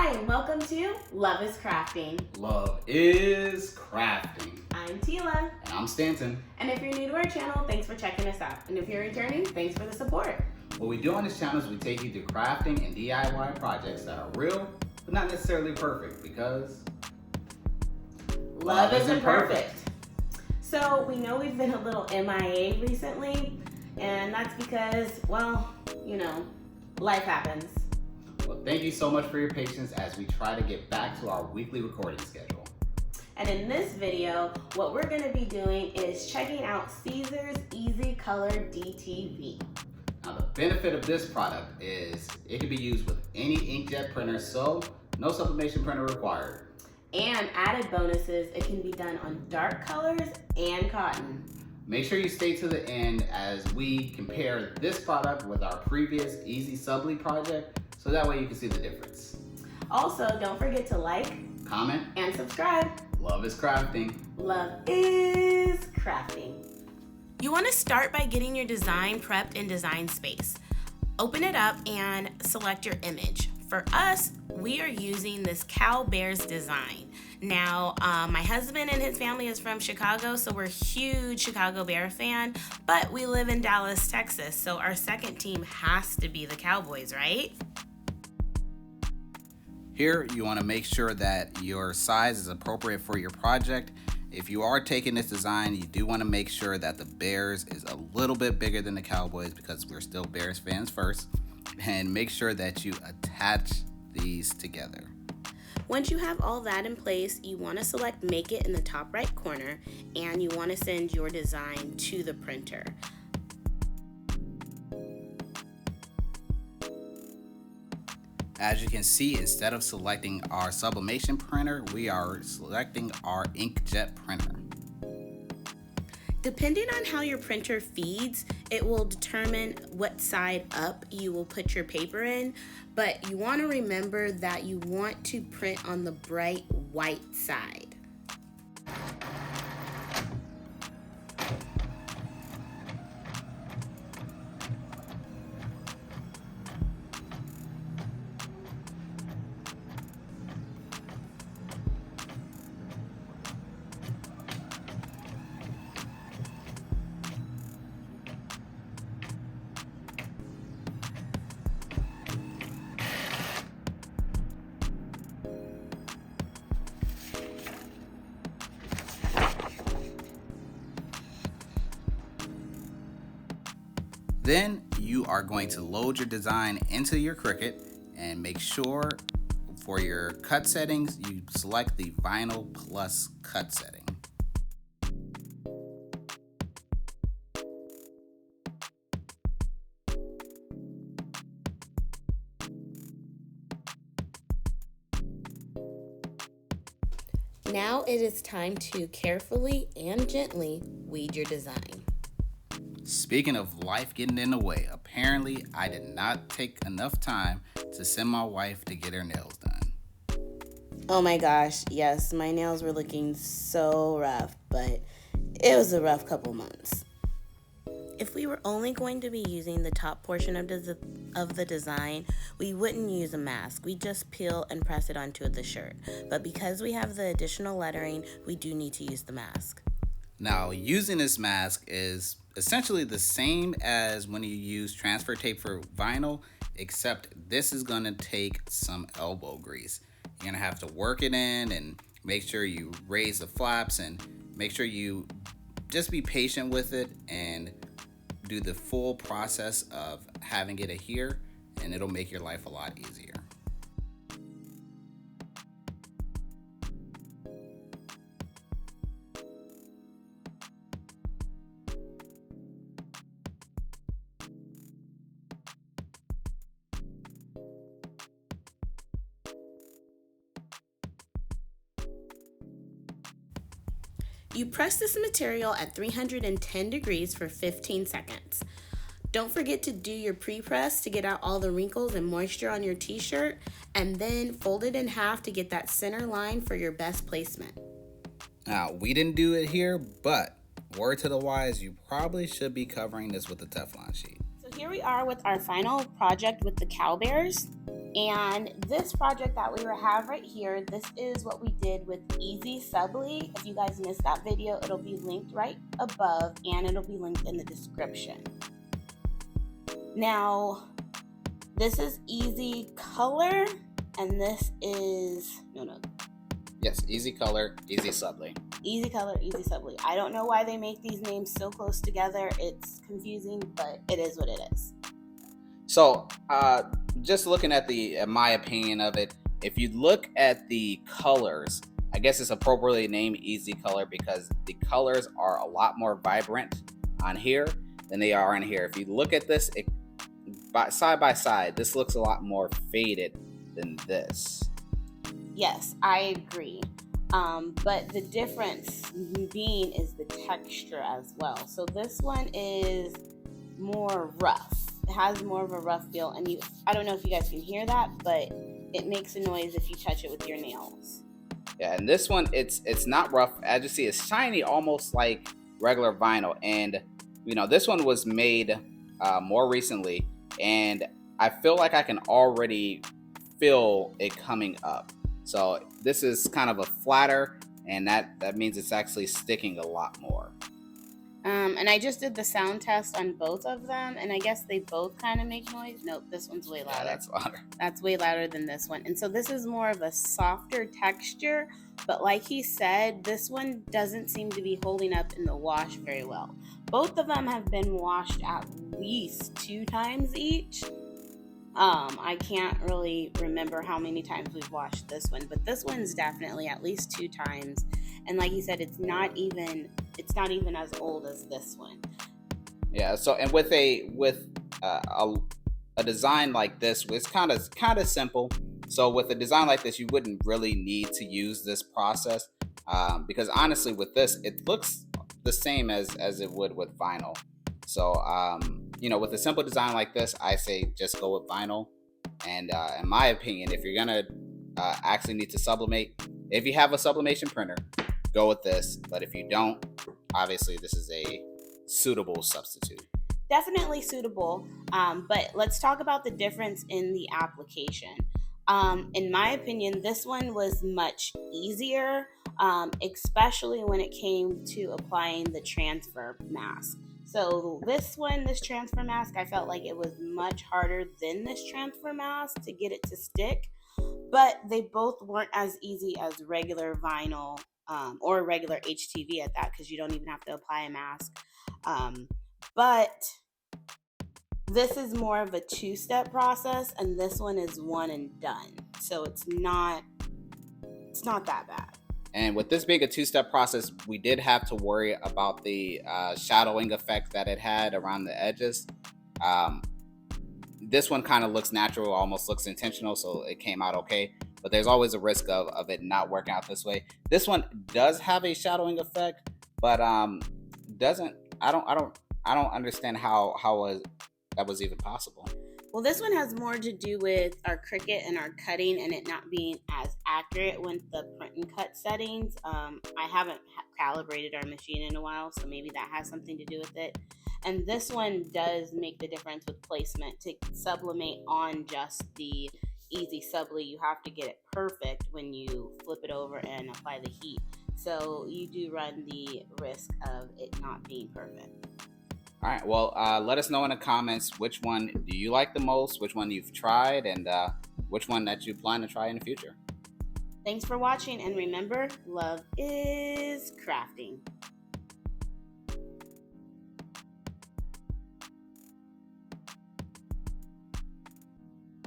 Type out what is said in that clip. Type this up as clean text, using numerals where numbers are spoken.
Hi, and welcome to Love is Crafting. Love is crafting. I'm Tila. And I'm Stanton. And if you're new to our channel, thanks for checking us out. And if you're returning, thanks for the support. What we do on this channel is we take you through crafting and DIY projects that are real, but not necessarily perfect, because love isn't perfect. So we know we've been a little MIA recently, and that's because, well, life happens. Well, thank you so much for your patience as we try to get back to our weekly recording schedule. And in this video, what we're going to be doing is checking out Siser's Easy Color DTV. Now, the benefit of this product is it can be used with any inkjet printer, so no sublimation printer required. And added bonuses, it can be done on dark colors and cotton. Make sure you stay to the end as we compare this product with our previous Easy Subli project, so that way you can see the difference. Also, don't forget to like, comment, and subscribe. Love is crafting. Love is crafting. You want to start by getting your design prepped in Design Space. Open it up and select your image. For us, we are using this Cow Bears design. Now, my husband and his family is from Chicago, so we're a huge Chicago Bear fan, but we live in Dallas, Texas, so our second team has to be the Cowboys, right? Here, you want to make sure that your size is appropriate for your project. If you are taking this design, you do want to make sure that the Bears is a little bit bigger than the Cowboys, because we're still Bears fans first. And make sure that you attach these together. Once you have all that in place, you want to select Make It in the top right corner, and you want to send your design to the printer. As you can see, instead of selecting our sublimation printer, we are selecting our inkjet printer. Depending on how your printer feeds, it will determine what side up you will put your paper in, but you want to remember that you want to print on the bright white side. Then you are going to load your design into your Cricut and make sure for your cut settings, you select the Vinyl Plus cut setting. Now it is time to carefully and gently weed your design. Speaking of life getting in the way, apparently I did not take enough time to send my wife to get her nails done. Oh my gosh, yes, my nails were looking so rough, but it was a rough couple months. If we were only going to be using the top portion of the design, we wouldn't use a mask. We just peel and press it onto the shirt. But because we have the additional lettering, we do need to use the mask. Now, using this mask is essentially the same as when you use transfer tape for vinyl, except this is going to take some elbow grease. You're going to have to work it in and make sure you raise the flaps and make sure you just be patient with it and do the full process of having it adhere, and it'll make your life a lot easier. You press this material at 310 degrees for 15 seconds. Don't forget to do your pre-press to get out all the wrinkles and moisture on your t-shirt, and then fold it in half to get that center line for your best placement. Now, we didn't do it here, but word to the wise, you probably should be covering this with a Teflon sheet. So here we are with our final project with the cow bears. And this project that we have right here, this is what we did with Easy Subli. If you guys missed that video, it'll be linked right above and it'll be linked in the description. Now, this is Easy Color and this is, Yes, Easy Color, Easy Subli. Easy Color, Easy Subli. I don't know why they make these names so close together. It's confusing, but it is what it is. So, just looking at my opinion of it, if you look at the colors, I guess it's appropriately named Easy Color because the colors are a lot more vibrant on here than they are on here. If you look at this, side by side, this looks a lot more faded than this. Yes, I agree. But the difference being is the texture as well. So this one is more rough. It has more of a rough feel, and I don't know if you guys can hear that, but it makes a noise if you touch it with your nails. Yeah, and this one, it's not rough. As you see, it's shiny, almost like regular vinyl. And this one was made more recently, and I feel like I can already feel it coming up. So this is kind of a flatter, and that means it's actually sticking a lot more. And I just did the sound test on both of them, and I guess they both kind of make noise. Nope, this one's way louder. Yeah, that's louder. That's way louder than this one. And so this is more of a softer texture, but like he said, this one doesn't seem to be holding up in the wash very well. Both of them have been washed at least 2 times each. I can't really remember how many times we've washed this one, but this one's definitely at least 2 times. And like you said, it's not even as old as this one. Yeah. So, and with a design like this, it's kind of simple. So with a design like this, you wouldn't really need to use this process because honestly, with this, it looks the same as it would with vinyl. So with a simple design like this, I say just go with vinyl. And in my opinion, if you're gonna actually need to sublimate, if you have a sublimation printer, go with this. But if you don't, obviously this is a suitable substitute. Definitely suitable. But let's talk about the difference in the application. In my opinion, this one was much easier, especially when it came to applying the transfer mask. So this transfer mask, I felt like it was much harder than this transfer mask to get it to stick, but they both weren't as easy as regular vinyl or regular HTV at that, because you don't even have to apply a mask. But this is more of a 2-step process, and this one is one and done. So it's not that bad. And with this being a 2-step process, we did have to worry about the shadowing effect that it had around the edges. This one kind of looks natural, almost looks intentional, so it came out okay. But there's always a risk of it not working out this way. This one does have a shadowing effect, but doesn't. I don't understand how that was even possible. Well, this one has more to do with our Cricut and our cutting and it not being as accurate with the print and cut settings. I haven't calibrated our machine in a while, so maybe that has something to do with it. And this one does make the difference with placement. To sublimate on just the Easy Subli, you have to get it perfect when you flip it over and apply the heat. So you do run the risk of it not being perfect. All right, well, let us know in the comments which one do you like the most, which one you've tried, and which one that you plan to try in the future. Thanks for watching, and remember, love is crafting.